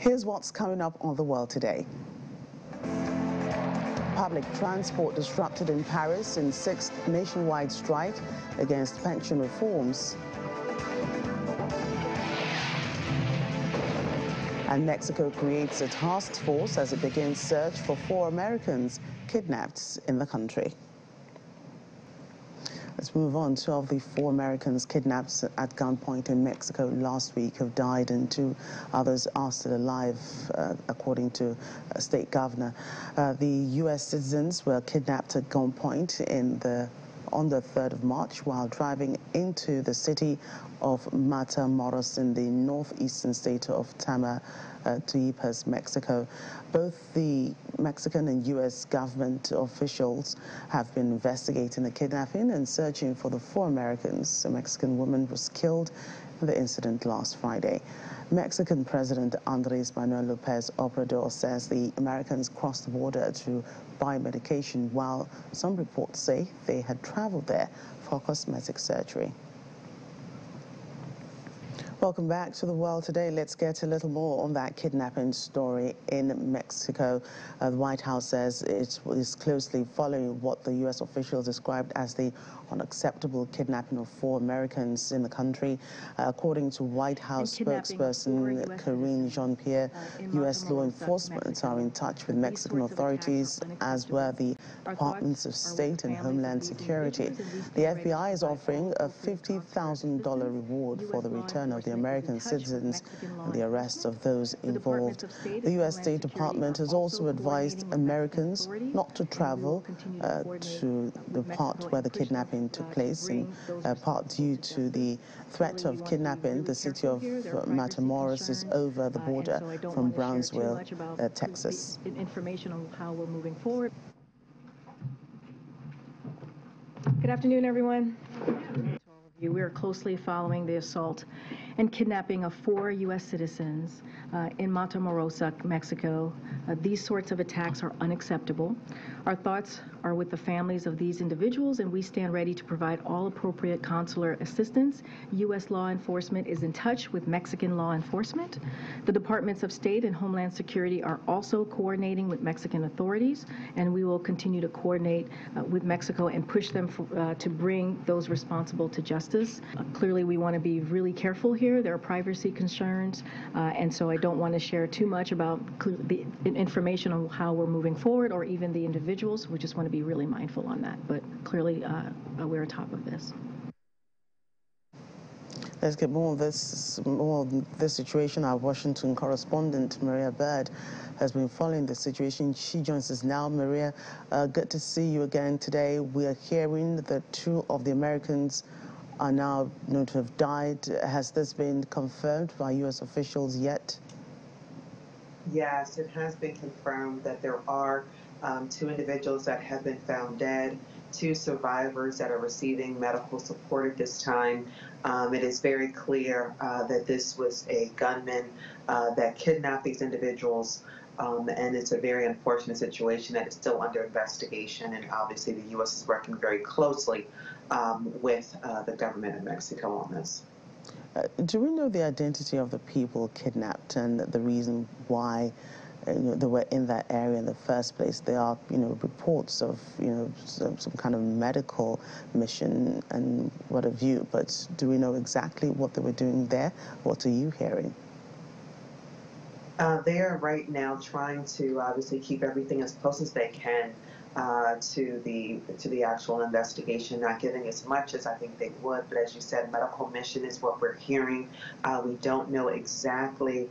Here's what's coming up on The World Today. Public transport disrupted in Paris in 6th nationwide strike against pension reforms. And Mexico creates a task force as it begins search for 4 Americans kidnapped in the country. Let's move on. 2 of the 4 Americans kidnapped at gunpoint in Mexico last week have died, and 2 others are still alive, according to a state governor. The U.S. citizens were kidnapped at gunpoint on the 3rd of March while driving into the city of Matamoros in the northeastern state of Tamaulipas, Mexico. Both the Mexican and U.S. government officials have been investigating the kidnapping and searching for the 4 Americans. A Mexican woman was killed in the incident last Friday. Mexican President Andrés Manuel López Obrador says the Americans crossed the border to buy medication, while some reports say they had traveled there for cosmetic surgery. Welcome back to The World Today. Let's get a little more on that kidnapping story in Mexico. The White House says it is closely following what the U.S. officials described as the unacceptable kidnapping of 4 Americans in the country. According to White House spokesperson Karine Jean-Pierre, U.S. law enforcement are in touch with Mexican authorities, as were the Departments of State and Homeland Security. The FBI is offering a $50,000 reward for the return of the American citizens and the arrest of those involved. The U.S. State Department has also advised Americans not to travel to the part where the kidnapping took place, in part due to the threat of kidnapping. The city of Matamoros is over the border from Brownsville, Texas. Information on how we're moving forward. Good afternoon, everyone. We are closely following the assault and kidnapping of 4 U.S. citizens in Matamoros, Mexico. These sorts of attacks are unacceptable. Our thoughts are with the families of these individuals, and we stand ready to provide all appropriate consular assistance. U.S. law enforcement is in touch with Mexican law enforcement. The Departments of State and Homeland Security are also coordinating with Mexican authorities, and we will continue to coordinate with Mexico and push them to bring those responsible to justice. Clearly, we want to be really careful here. There are privacy concerns, and so I don't want to share too much about the information on how we're moving forward or even the individuals. We just want to be really mindful on that, but clearly we're on top of this. Let's get more of this situation. Our Washington correspondent, Maria Bird, has been following the situation. She joins us now. Maria, good to see you again today. We are hearing that 2 of the Americans are now known to have died. Has this been confirmed by U.S. officials yet? Yes, it has been confirmed that there are 2 individuals that have been found dead, 2 survivors that are receiving medical support at this time. It is very clear that this was a gunman that kidnapped these individuals, and it's a very unfortunate situation that is still under investigation, and obviously the U.S. is working very closely with the government of Mexico on this. Do we know the identity of the people kidnapped and the reason why they were in that area in the first place? There are, reports of, some kind of medical mission and what have you, but do we know exactly what they were doing there? What are you hearing? They are right now trying to obviously keep everything as close as they can to the actual investigation, not giving as much as I think they would. But as you said, medical mission is what we're hearing. We don't know exactly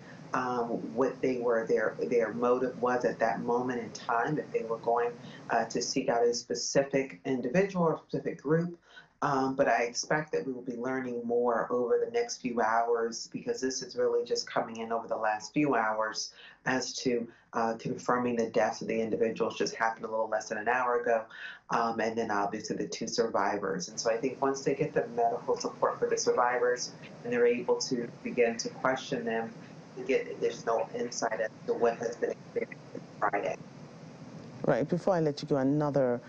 what their motive was at that moment in time, if they were going to seek out a specific individual or specific group. But I expect that we will be learning more over the next few hours, because this is really just coming in over the last few hours as to confirming the deaths of the individuals. Just happened a little less than an hour ago, and then obviously the 2 survivors. And so I think once they get the medical support for the survivors and they're able to begin to question them and get additional insight as to what has been experienced Friday. Right, before I let you go, another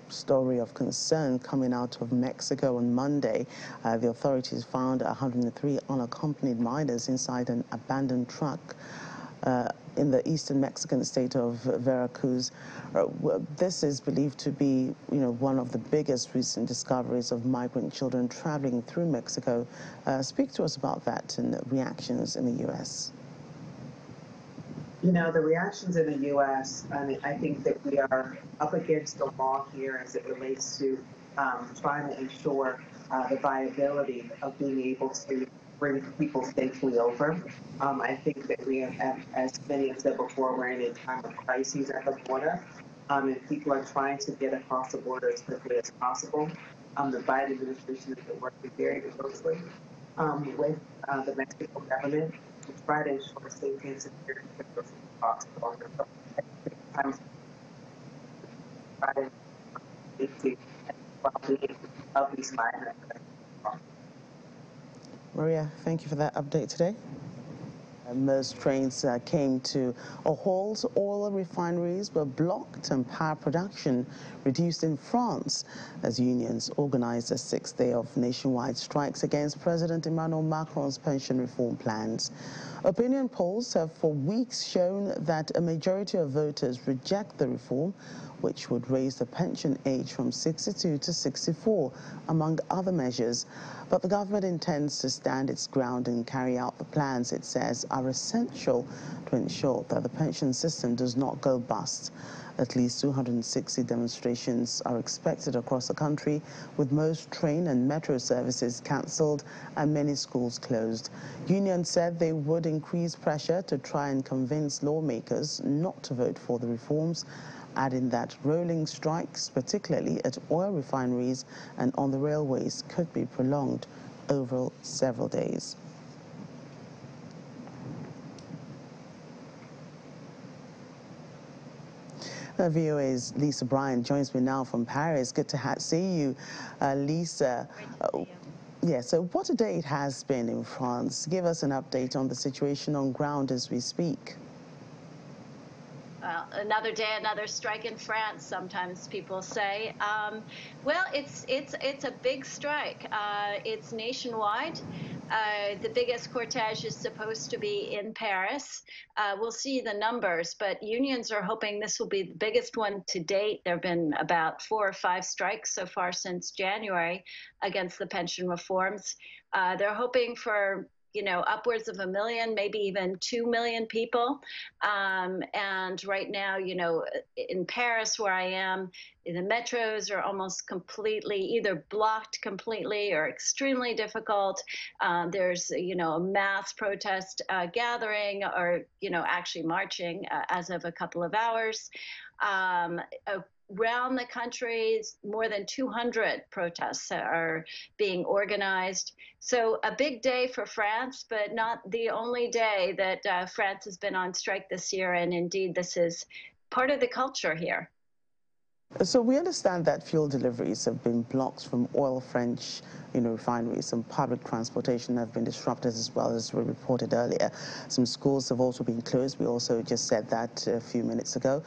story of concern coming out of Mexico on Monday. The authorities found 103 unaccompanied minors inside an abandoned truck. in the eastern Mexican state of Veracruz. This is believed to be, one of the biggest recent discoveries of migrant children traveling through Mexico. Speak to us about that and reactions in the U.S. The reactions in the U.S., I think that we are up against the wall here as it relates to trying to ensure the viability of being able to bring people safely over. I think that we have, as many have said before, we're in a time of crises at the border, and people are trying to get across the border as quickly as possible. The Biden administration has been working very closely with the Mexican government to try to ensure safety and security for those across the border. So, sometimes try to safety and well-being of these migrants. Maria, thank you for that update today. Most trains came to a halt. Oil refineries were blocked and power production reduced in France as unions organized a sixth day of nationwide strikes against President Emmanuel Macron's pension reform plans. Opinion polls have for weeks shown that a majority of voters reject the reform, which would raise the pension age from 62 to 64, among other measures. But the government intends to stand its ground and carry out the plans it says are essential to ensure that the pension system does not go bust. At least 260 demonstrations are expected across the country, with most train and metro services cancelled and many schools closed. Unions said they would increase pressure to try and convince lawmakers not to vote for the reforms, adding that rolling strikes, particularly at oil refineries and on the railways, could be prolonged over several days. VOA's Lisa Bryan joins me now from Paris. Good to see you, Lisa. Yeah, so what a day it has been in France. Give us an update on the situation on ground as we speak. Another day, another strike in France, sometimes people say. Well, it's a big strike. It's nationwide. The biggest cortege is supposed to be in Paris. We'll see the numbers, but unions are hoping this will be the biggest one to date. There have been about 4 or 5 strikes so far since January against the pension reforms. They're hoping for upwards of 1 million, maybe even 2 million people. And right now, in Paris, where I am, the metros are almost completely either blocked completely or extremely difficult. There's, a mass protest gathering or, actually marching as of a couple of hours. Around the country, more than 200 protests are being organized. So a big day for France, but not the only day that France has been on strike this year. And indeed, this is part of the culture here. So we understand that fuel deliveries have been blocked from oil French refineries. Some public transportation have been disrupted as well, as we reported earlier. Some schools have also been closed. We also just said that a few minutes ago.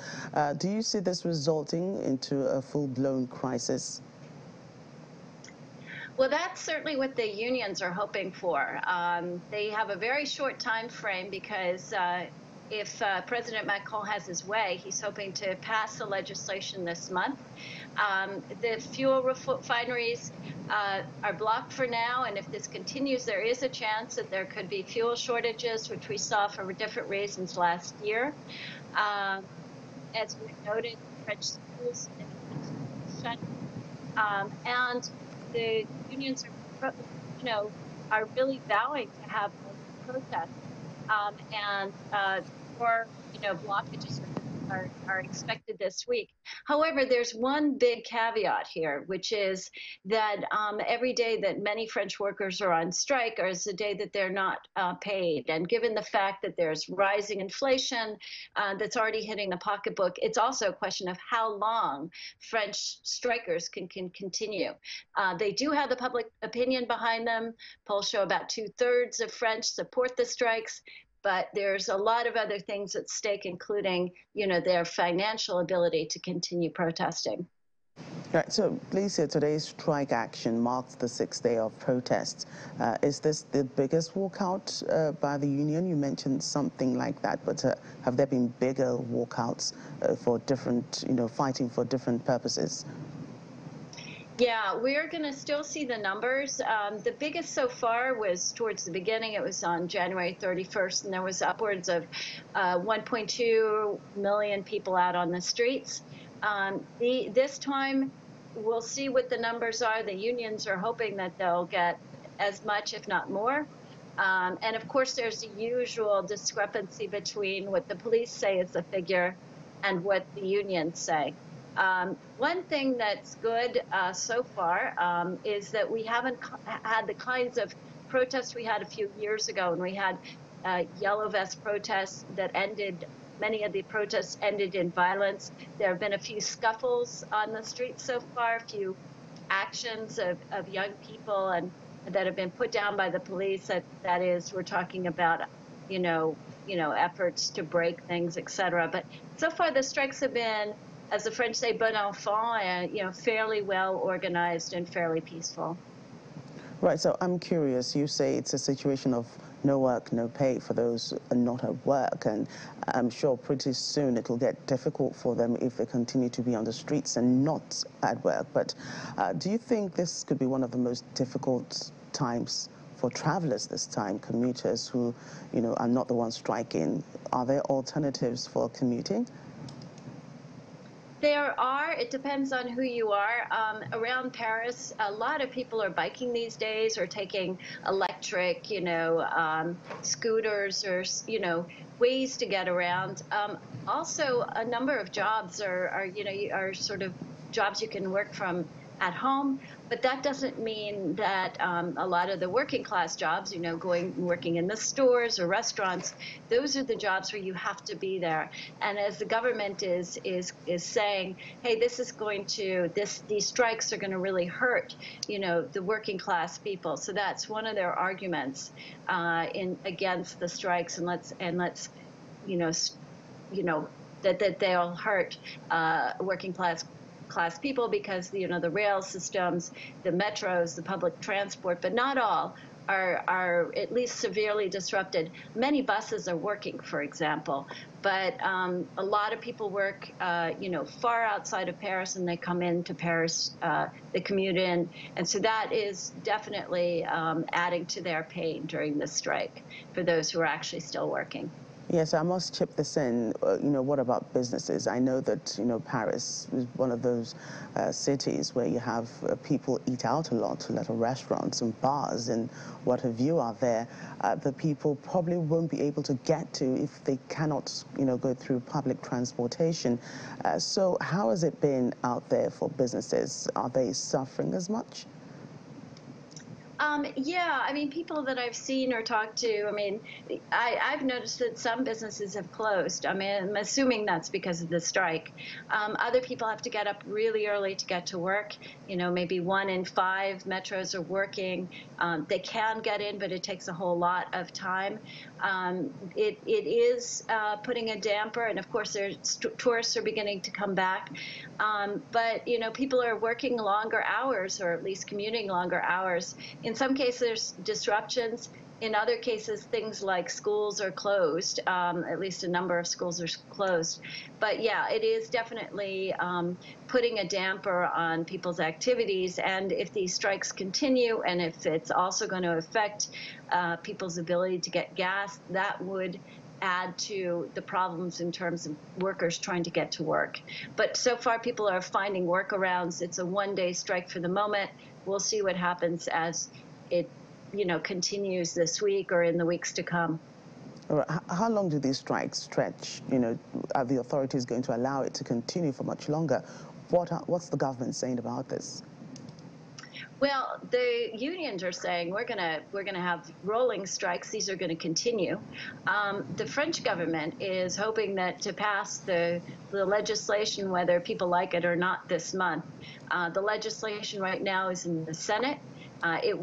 Do you see this resulting into a full-blown crisis? Well, that's certainly what the unions are hoping for. They have a very short time frame because if President Macron has his way, he's hoping to pass the legislation this month. The fuel refineries are blocked for now, and if this continues, there is a chance that there could be fuel shortages, which we saw for different reasons last year. As we noted, French schools shut, and the unions are really vowing to have protests, and more blockages are expected this week. However, there's one big caveat here, which is that every day that many French workers are on strike is the day that they're not paid. And given the fact that there's rising inflation that's already hitting the pocketbook, it's also a question of how long French strikers can continue. They do have the public opinion behind them. Polls show about 2/3 of French support the strikes. But there's a lot of other things at stake, including, their financial ability to continue protesting. Right, so Lisa, today's strike action marks the 6th day of protests. Is this the biggest walkout by the union? You mentioned something like that, but have there been bigger walkouts for different, fighting for different purposes? Yeah, we're going to still see the numbers. The biggest so far was towards the beginning. It was on January 31st, and there was upwards of 1.2 million people out on the streets. This time, we'll see what the numbers are. The unions are hoping that they'll get as much, if not more. And of course, there's a usual discrepancy between what the police say is the figure and what the unions say. One thing that's good so far is that we haven't had the kinds of protests we had a few years ago, when we had yellow vest protests that ended. Many of the protests ended in violence. There have been a few scuffles on the streets so far, a few actions of young people and that have been put down by the police. That is, we're talking about, efforts to break things, etc. But so far, the strikes have been, as the French say, bon enfant, fairly well organized and fairly peaceful. Right, so I'm curious, you say it's a situation of no work, no pay for those not at work, and I'm sure pretty soon it'll get difficult for them if they continue to be on the streets and not at work. But do you think this could be one of the most difficult times for travelers this time, commuters who, are not the ones striking? Are there alternatives for commuting? There are. It depends on who you are. Around Paris, a lot of people are biking these days or taking electric, scooters or, ways to get around. Also, a number of jobs are sort of jobs you can work from at home, but that doesn't mean that a lot of the working class jobs, working in the stores or restaurants, those are the jobs where you have to be there. And as the government is saying, hey, these strikes are going to really hurt, the working class people. So that's one of their arguments against the strikes, and let's that they'll hurt working class people because the rail systems, the metros, the public transport, but not all are at least severely disrupted. Many buses are working, for example, but a lot of people work far outside of Paris, and they come into Paris, they commute in, and so that is definitely adding to their pain during this strike for those who are actually still working. Yes, I must chip this in. What about businesses? I know that, Paris is one of those cities where you have people eat out a lot of restaurants and bars and what have you are there. The people probably won't be able to get to if they cannot, go through public transportation. So how has it been out there for businesses? Are they suffering as much? Yeah, people that I've seen or talked to, I've noticed that some businesses have closed. I'm assuming that's because of the strike. Other people have to get up really early to get to work. Maybe 1 in 5 metros are working. They can get in, but it takes a whole lot of time. It is putting a damper, and of course, tourists are beginning to come back. But, people are working longer hours, or at least commuting longer hours. In some cases, there's disruptions. In other cases, things like schools are closed. At least a number of schools are closed. But yeah, it is definitely putting a damper on people's activities. And if these strikes continue, and if it's also going to affect people's ability to get gas, that would add to the problems in terms of workers trying to get to work. But so far, people are finding workarounds. It's a one-day strike for the moment. We'll see what happens as it, continues this week or in the weeks to come. How long do these strikes stretch? Are the authorities going to allow it to continue for much longer? What's the government saying about this? Well, the unions are saying we're gonna have rolling strikes. These are going to continue. The French government is hoping that to pass the legislation, whether people like it or not, this month. The legislation right now is in the Senate. It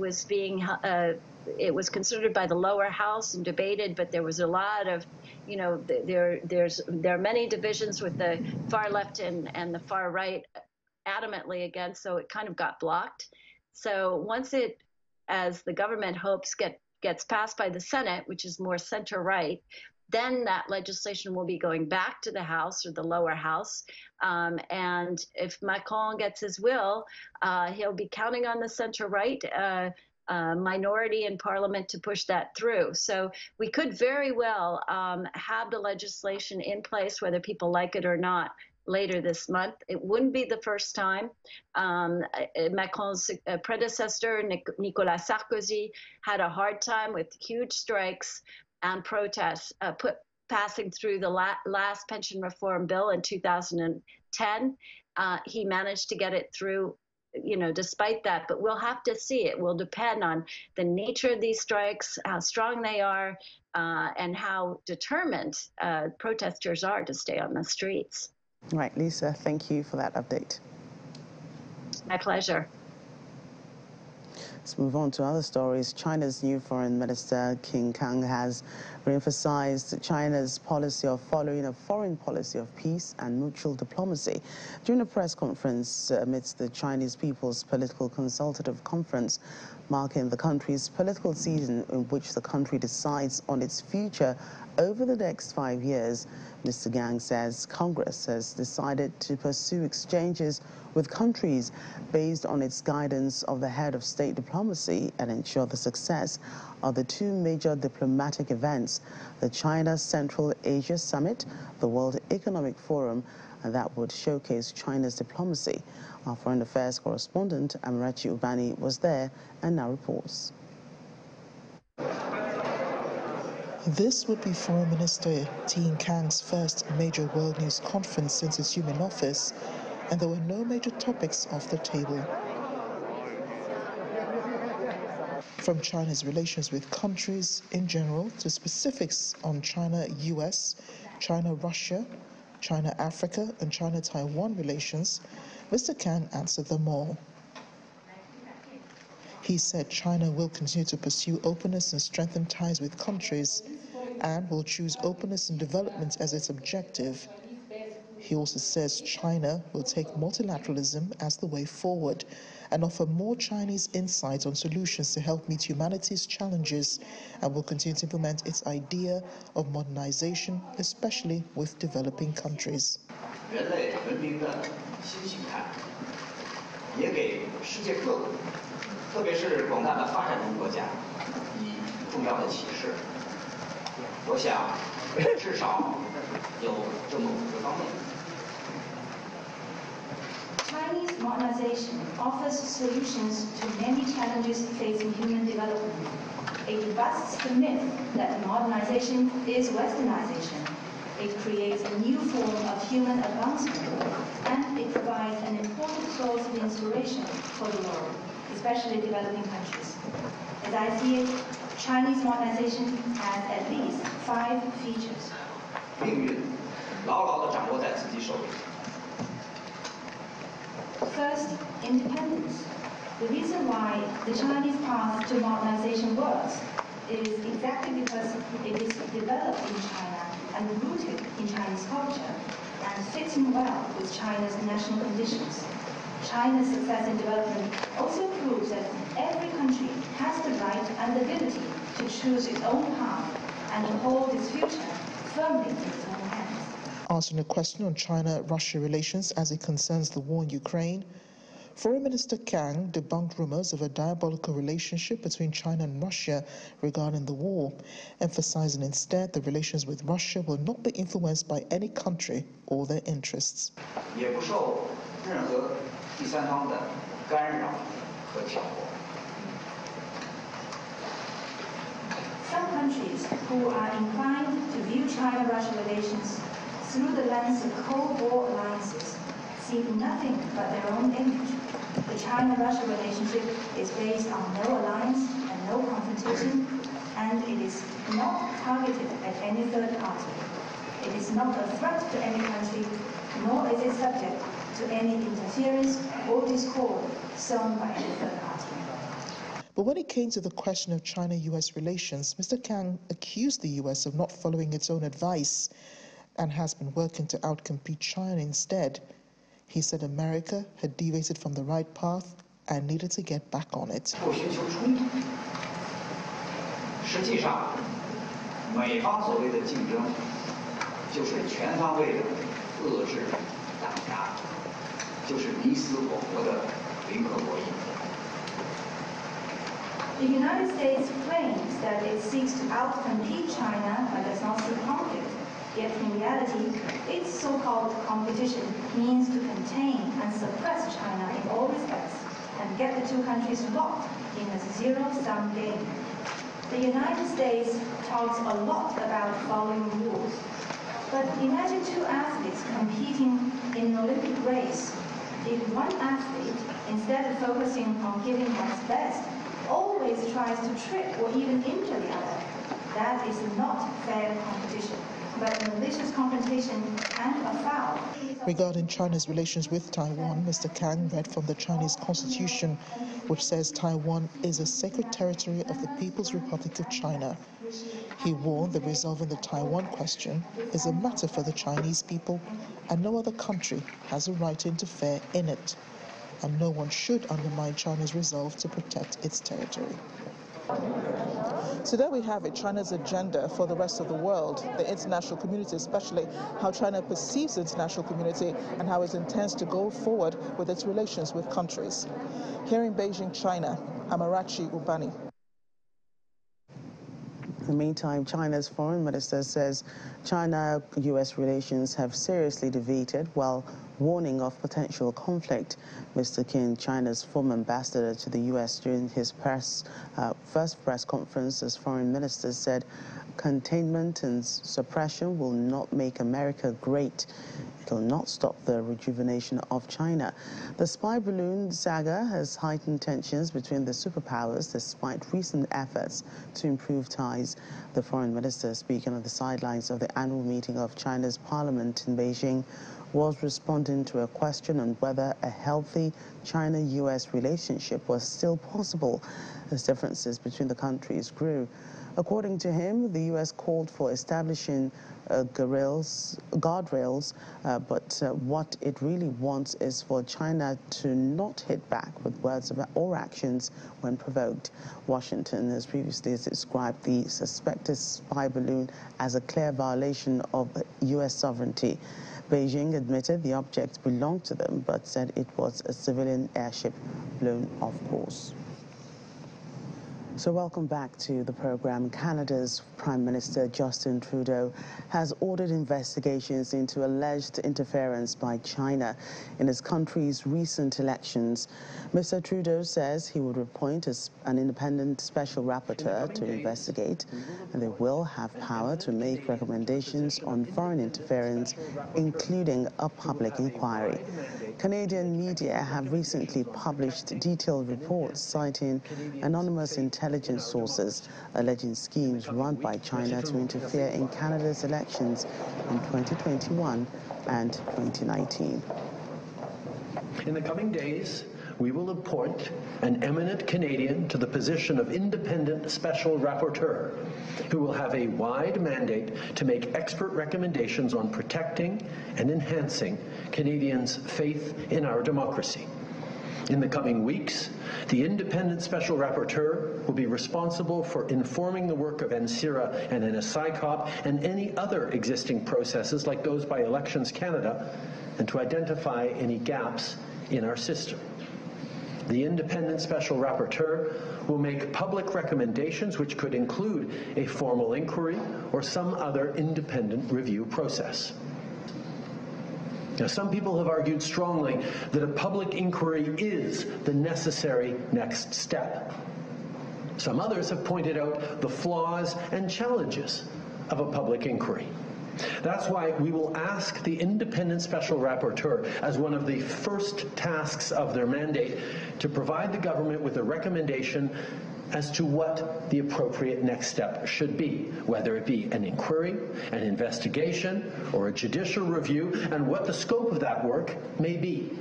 was considered by the lower house and debated, but there was a lot of, there are many divisions with the far left and the far right adamantly against, so it kind of got blocked. So once it, as the government hopes, gets passed by the Senate, which is more center-right, then that legislation will be going back to the House or the lower house. And if Macron gets his will, he'll be counting on the center-right minority in Parliament to push that through. So we could very well have the legislation in place, whether people like it or not, later this month. It wouldn't be the first time. Macron's predecessor, Nicolas Sarkozy, had a hard time with huge strikes and protests passing through the last pension reform bill in 2010. He managed to get it through, despite that, but we'll have to see. It will depend on the nature of these strikes, how strong they are, and how determined protesters are to stay on the streets. Right, Lisa, thank you for that update. My pleasure. Let's move on to other stories. China's new Foreign Minister, Qin Gang, has re-emphasized China's policy of following a foreign policy of peace and mutual diplomacy. During a press conference amidst the Chinese People's Political Consultative Conference, marking the country's political season in which the country decides on its future over the next 5 years, Mr. Gang says Congress has decided to pursue exchanges with countries based on its guidance of the head of state diplomacy and ensure the success of the two major diplomatic events, the China Central Asia Summit, the World Economic Forum, and that would showcase China's diplomacy. Our Foreign Affairs correspondent, Amarachi Ubani, was there and now reports. This would be Foreign Minister Qin Gang's first major world news conference since assuming office, and there were no major topics off the table. From China's relations with countries in general to specifics on China-US, China-Russia, China-Africa and China-Taiwan relations, Mr. Gang answered them all. He said China will continue to pursue openness and strengthen ties with countries and will choose openness and development as its objective. He also says China will take multilateralism as the way forward and offer more Chinese insight on solutions to help meet humanity's challenges and will continue to implement its idea of modernization, especially with developing countries. 人类文明的新形态，也给世界各国，特别是广大的发展中国家以重要的启示。我想，至少有这么5个方面。 Chinese modernization offers solutions to many challenges facing human development. It busts the myth that modernization is westernization. It creates a new form of human advancement, and it provides an important source of inspiration for the world, especially developing countries. As I see it, Chinese modernization has at least 5 features. 命运牢牢地掌握在自己手里。 First, independence. The reason why the Chinese path to modernization works is exactly because it is developed in China and rooted in Chinese culture and fits in well with China's national conditions. China's success in development also proves that every country has the right and the ability to choose its own path and to hold its future firmly in its own hands. Answering a question on China-Russia relations as it concerns the war in Ukraine, Foreign Minister Gang debunked rumors of a diabolical relationship between China and Russia regarding the war, emphasizing instead the relations with Russia will not be influenced by any country or their interests. 也不受任何第三方的干扰和挑拨。 Some countries who are inclined to view China-Russia relations through the lens of Cold War alliances see nothing but their own image. The China-Russia relationship is based on no alliance and no confrontation, and it is not targeted at any third party. It is not a threat to any country, nor is it subject to any interference or discord sown by any third party. But when it came to the question of China-US relations, Mr. Gang accused the US of not following its own advice and has been working to outcompete China instead. He said America had deviated from the right path and needed to get back on it. 不寻求冲突，实际上，美方所谓的竞争，就是全方位的遏制、打压，就是你死我活的零和博弈。 The United States claims that it seeks to outcompete China but does not seek conflict. Yet in reality, its so-called competition means to contain and suppress China in all respects and get the two countries locked in a zero-sum game. The United States talks a lot about following rules. But imagine two athletes competing in an Olympic race. If one athlete, instead of focusing on giving one's best, always tries to trick or even injure the other, that is not fair competition, but malicious confrontation and a foul. Regarding China's relations with Taiwan, Mr. Kang read from the Chinese constitution, which says Taiwan is a sacred territory of the People's Republic of China. He warned that resolving the Taiwan question is a matter for the Chinese people, and no other country has a right to interfere in it, and no one should undermine China's resolve to protect its territory. So there we have it, China's agenda for the rest of the world, the international community, especially how China perceives the international community and how it intends to go forward with its relations with countries. Here in Beijing, China, Amarachi Ubani. In the meantime, China's foreign minister says China-US relations have seriously deviated while warning of potential conflict. Mr. Qin, China's former ambassador to the U.S. during his first press conference as foreign minister, said containment and suppression will not make America great. It will not stop the rejuvenation of China. The spy balloon saga has heightened tensions between the superpowers despite recent efforts to improve ties. The foreign minister, speaking on the sidelines of the annual meeting of China's parliament in Beijing, was responding to a question on whether a healthy China-US relationship was still possible as differences between the countries grew. According to him, the U.S. called for establishing guardrails, but what it really wants is for China to not hit back with words or actions when provoked. Washington has previously described the suspected spy balloon as a clear violation of U.S. sovereignty. Beijing admitted the object belonged to them, but said it was a civilian airship blown off course. So welcome back to the program. Canada's Prime Minister Justin Trudeau has ordered investigations into alleged interference by China in his country's recent elections. Mr. Trudeau says he would appoint an independent special rapporteur to investigate, and they will have power to make recommendations on foreign interference, including a public inquiry. Canadian media have recently published detailed reports citing anonymous intelligence sources alleging schemes run by China to interfere in Canada's elections in 2021 and 2019. In the coming days, we will appoint an eminent Canadian to the position of independent special rapporteur, who will have a wide mandate to make expert recommendations on protecting and enhancing Canadians' faith in our democracy. In the coming weeks, the independent special rapporteur will be responsible for informing the work of NSIRA and NSICOP and any other existing processes like those by Elections Canada, and to identify any gaps in our system. The independent special rapporteur will make public recommendations which could include a formal inquiry or some other independent review process. Now, some people have argued strongly that a public inquiry is the necessary next step. Some others have pointed out the flaws and challenges of a public inquiry. That's why we will ask the independent special rapporteur, as one of the first tasks of their mandate, to provide the government with a recommendation as to what the appropriate next step should be, whether it be an inquiry, an investigation, or a judicial review, and what the scope of that work may be.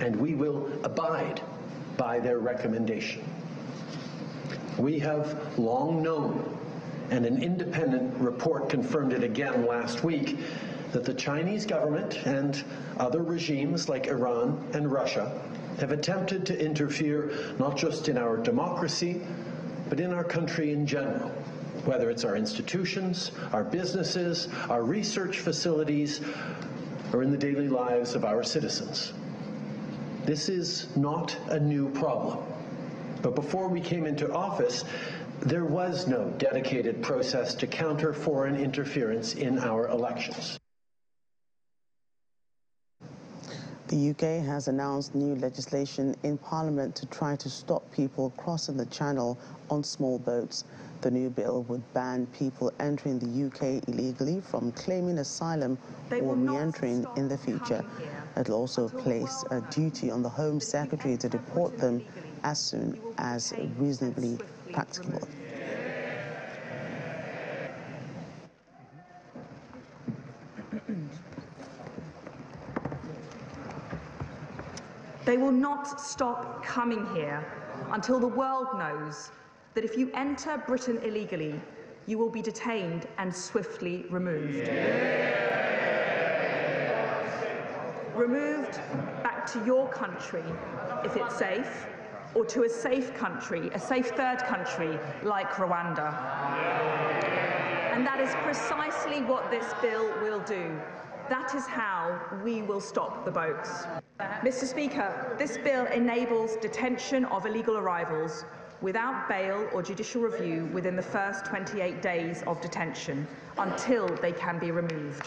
And we will abide by their recommendation. We have long known, and an independent report confirmed it again last week, that the Chinese government and other regimes like Iran and Russia have attempted to interfere not just in our democracy, but in our country in general, whether it's our institutions, our businesses, our research facilities, or in the daily lives of our citizens. This is not a new problem. But before we came into office, there was no dedicated process to counter foreign interference in our elections. The UK has announced new legislation in Parliament to try to stop people crossing the Channel on small boats. The new bill would ban people entering the UK illegally from claiming asylum or re-entering in the future. It will also place a duty on the Home Secretary to deport them as soon as reasonably practicable. They will not stop coming here until the world knows that if you enter Britain illegally, you will be detained and swiftly removed. Removed back to your country if it's safe, or to a safe country, a safe third country like Rwanda. And that is precisely what this bill will do. That is how we will stop the boats. Mr. Speaker, this bill enables detention of illegal arrivals without bail or judicial review within the first 28 days of detention until they can be removed.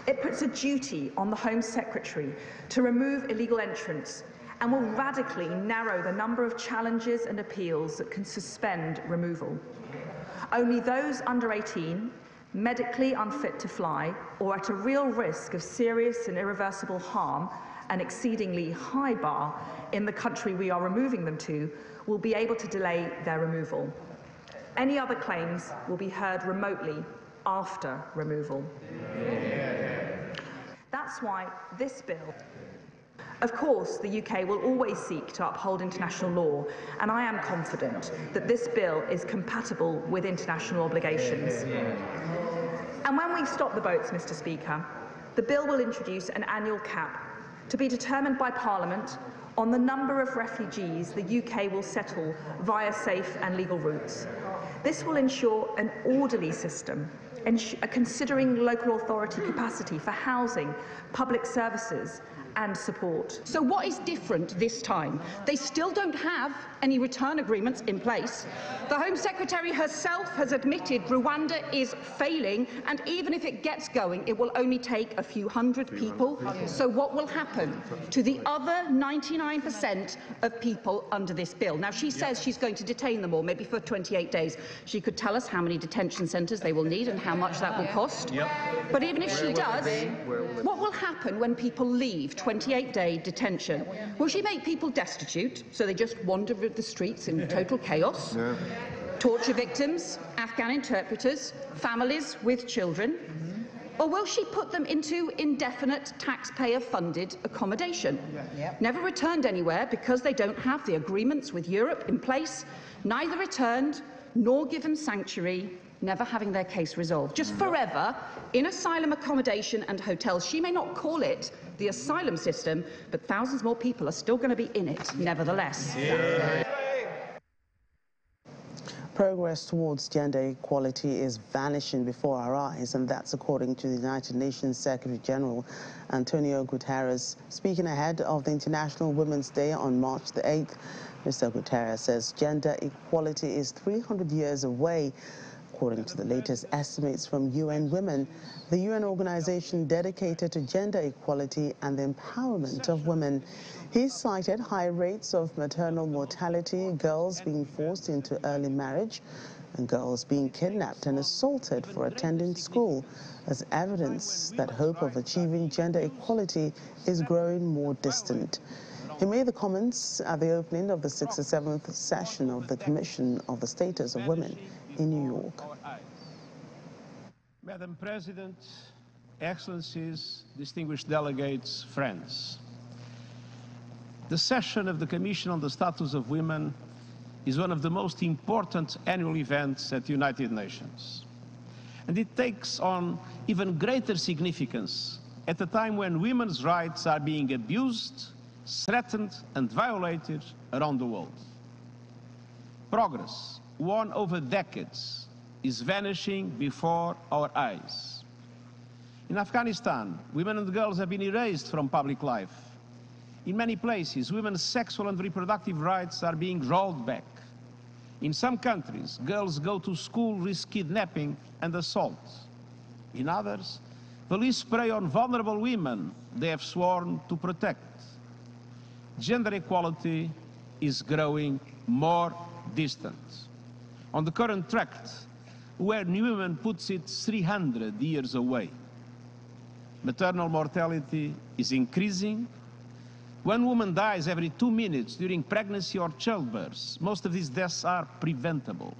It puts a duty on the Home Secretary to remove illegal entrants and will radically narrow the number of challenges and appeals that can suspend removal. Only those under 18, medically unfit to fly, or at a real risk of serious and irreversible harm, an exceedingly high bar in the country we are removing them to, will be able to delay their removal. Any other claims will be heard remotely after removal. That's why this bill. Of course, the UK will always seek to uphold international law, and I am confident that this bill is compatible with international obligations. And when we stop the boats, Mr. Speaker, the bill will introduce an annual cap to be determined by Parliament on the number of refugees the UK will settle via safe and legal routes. This will ensure an orderly system, considering local authority capacity for housing, public services and support. So what is different this time? They still don't have any return agreements in place. The Home Secretary herself has admitted Rwanda is failing, and even if it gets going, it will only take a few hundred people. So what will happen to the other 99% of people under this bill? Now, she says she's going to detain them all, maybe for 28 days. She could tell us how many detention centres they will need and how much that will cost. But even if she does, what will happen when people leave 28-day detention? Will she make people destitute, so they just wander the streets in total chaos? Torture victims, Afghan interpreters, families with children? Or will she put them into indefinite taxpayer-funded accommodation? Never returned anywhere because they don't have the agreements with Europe in place, neither returned nor given sanctuary, never having their case resolved. Just forever in asylum accommodation and hotels. She may not call it the asylum system, but thousands more people are still going to be in it, nevertheless. Progress towards gender equality is vanishing before our eyes, and that's according to the United Nations Secretary General Antonio Guterres. Speaking ahead of the International Women's Day on March the 8th, Mr. Guterres says gender equality is 300 years away. According to the latest estimates from UN Women, the UN organization dedicated to gender equality and the empowerment of women. He cited high rates of maternal mortality, girls being forced into early marriage, and girls being kidnapped and assaulted for attending school as evidence that hope of achieving gender equality is growing more distant. He made the comments at the opening of the 67th session of the Commission of the Status of Women in New York. Madam President, Excellencies, distinguished delegates, friends. The session of the Commission on the Status of Women is one of the most important annual events at the United Nations. And it takes on even greater significance at a time when women's rights are being abused, threatened, and violated around the world. Progress, won over decades, is vanishing before our eyes. In Afghanistan, women and girls have been erased from public life. In many places, women's sexual and reproductive rights are being rolled back. In some countries, girls go to school, risk kidnapping and assault. In others, police prey on vulnerable women they have sworn to protect. Gender equality is growing more distant. On the current track, where New Women puts it 300 years away. Maternal mortality is increasing. One woman dies every 2 minutes during pregnancy or childbirth. Most of these deaths are preventable.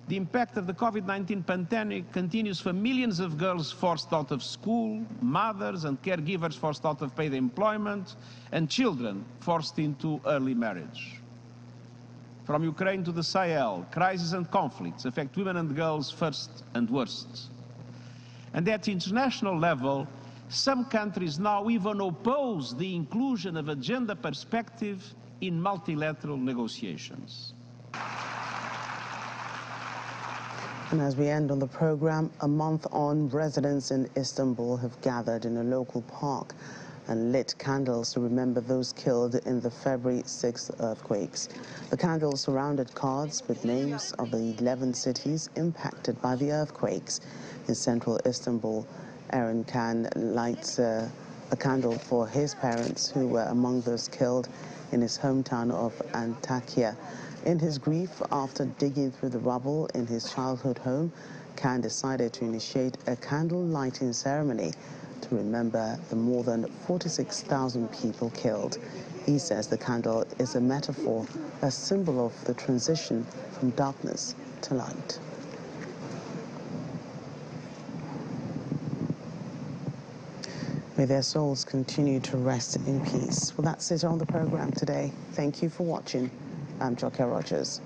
The impact of the COVID-19 pandemic continues for millions of girls forced out of school, mothers and caregivers forced out of paid employment, and children forced into early marriage. From Ukraine to the Sahel, crises and conflicts affect women and girls first and worst. And at international level, some countries now even oppose the inclusion of a gender perspective in multilateral negotiations. And as we end on the program, a month on, residents in Istanbul have gathered in a local park and lit candles to remember those killed in the February 6th earthquakes. The candles surrounded cards with names of the 11 cities impacted by the earthquakes. In central Istanbul, Aaron Khan lights a candle for his parents who were among those killed in his hometown of Antakya. In his grief, after digging through the rubble in his childhood home, Khan decided to initiate a candle lighting ceremony to remember the more than 46,000 people killed. He says the candle is a metaphor, a symbol of the transition from darkness to light. May their souls continue to rest in peace. Well, that's it on the program today. Thank you for watching. I'm Joke Rogers.